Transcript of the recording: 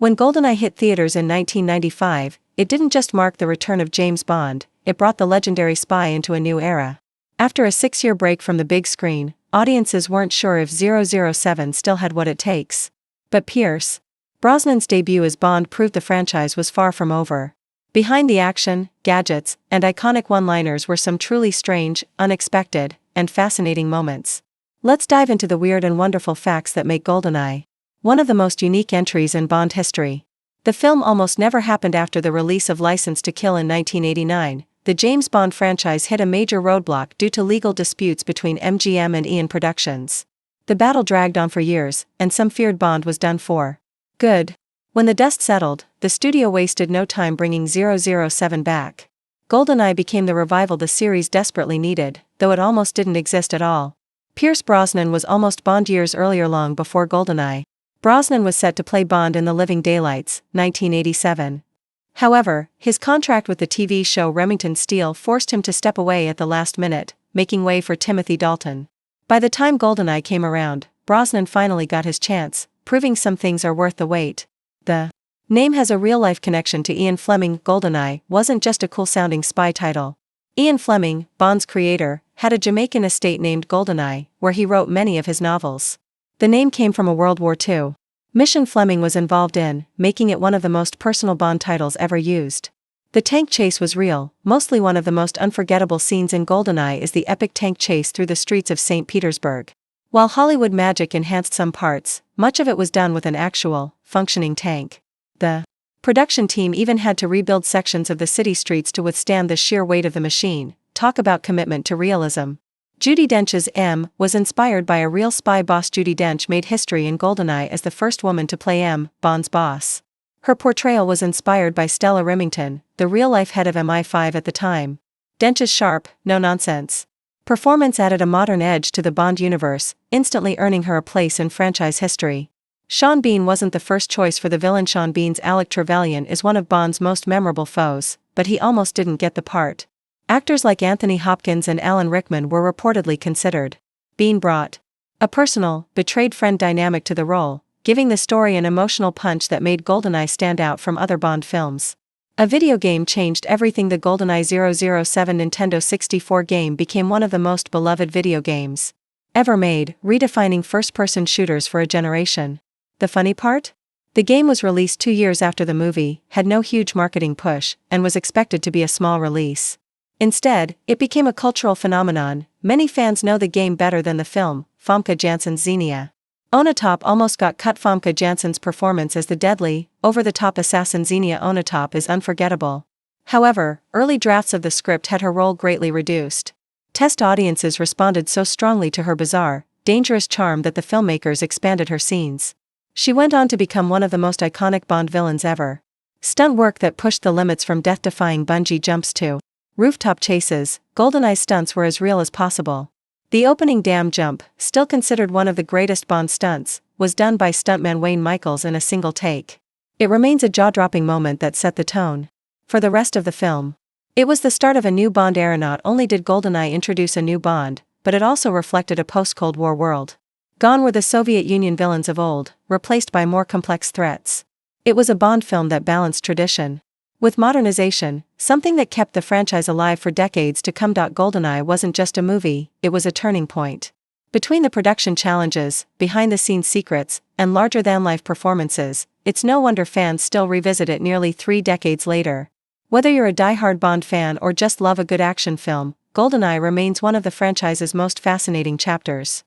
When GoldenEye hit theaters in 1995, it didn't just mark the return of James Bond, it brought the legendary spy into a new era. After a 6-year break from the big screen, audiences weren't sure if 007 still had what it takes. But Pierce Brosnan's debut as Bond proved the franchise was far from over. Behind the action, gadgets, and iconic one-liners were some truly strange, unexpected, and fascinating moments. Let's dive into the weird and wonderful facts that make GoldenEye one of the most unique entries in Bond history. The film almost never happened after the release of License to Kill in 1989. The James Bond franchise hit a major roadblock due to legal disputes between MGM and Eon Productions. The battle dragged on for years, and some feared Bond was done for good. When the dust settled, the studio wasted no time bringing 007 back. GoldenEye became the revival the series desperately needed, though it almost didn't exist at all. Pierce Brosnan was almost Bond years earlier, long before GoldenEye. Brosnan was set to play Bond in The Living Daylights, 1987. However, his contract with the TV show Remington Steele forced him to step away at the last minute, making way for Timothy Dalton. By the time GoldenEye came around, Brosnan finally got his chance, proving some things are worth the wait. The name has a real-life connection to Ian Fleming. GoldenEye wasn't just a cool-sounding spy title. Ian Fleming, Bond's creator, had a Jamaican estate named GoldenEye, where he wrote many of his novels. The name came from a World War II mission Fleming was involved in, making it one of the most personal Bond titles ever used. The tank chase was real. Mostly one of the most unforgettable scenes in GoldenEye is the epic tank chase through the streets of St. Petersburg. While Hollywood magic enhanced some parts, much of it was done with an actual, functioning tank. The production team even had to rebuild sections of the city streets to withstand the sheer weight of the machine. Talk about commitment to realism. Judi Dench's M was inspired by a real spy boss. Judi Dench made history in GoldenEye as the first woman to play M, Bond's boss. Her portrayal was inspired by Stella Remington, the real-life head of MI5 at the time. Dench's sharp, no-nonsense performance added a modern edge to the Bond universe, instantly earning her a place in franchise history. Sean Bean wasn't the first choice for the villain. Sean Bean's Alec Trevelyan is one of Bond's most memorable foes, but he almost didn't get the part. Actors like Anthony Hopkins and Alan Rickman were reportedly considered. Bean brought a personal, betrayed friend dynamic to the role, giving the story an emotional punch that made GoldenEye stand out from other Bond films. A video game changed everything. The GoldenEye 007 Nintendo 64 game became one of the most beloved video games ever made, redefining first-person shooters for a generation. The funny part? The game was released 2 years after the movie, had no huge marketing push, and was expected to be a small release. Instead, it became a cultural phenomenon. Many fans know the game better than the film. Famke Janssen's Xenia Onatopp almost got cut. Famke Janssen's performance as the deadly, over-the-top assassin Xenia Onatopp is unforgettable. However, early drafts of the script had her role greatly reduced. Test audiences responded so strongly to her bizarre, dangerous charm that the filmmakers expanded her scenes. She went on to become one of the most iconic Bond villains ever. Stunt work that pushed the limits, from death-defying bungee jumps to rooftop chases. GoldenEye stunts were as real as possible. The opening dam jump, still considered one of the greatest Bond stunts, was done by stuntman Wayne Michaels in a single take. It remains a jaw-dropping moment that set the tone for the rest of the film. It was the start of a new Bond era. Not only did GoldenEye introduce a new Bond, but it also reflected a post-Cold War world. Gone were the Soviet Union villains of old, replaced by more complex threats. It was a Bond film that balanced tradition with modernization, something that kept the franchise alive for decades to come. GoldenEye wasn't just a movie, it was a turning point. Between the production challenges, behind-the-scenes secrets, and larger-than-life performances, it's no wonder fans still revisit it nearly 3 decades later. Whether you're a die-hard Bond fan or just love a good action film, GoldenEye remains one of the franchise's most fascinating chapters.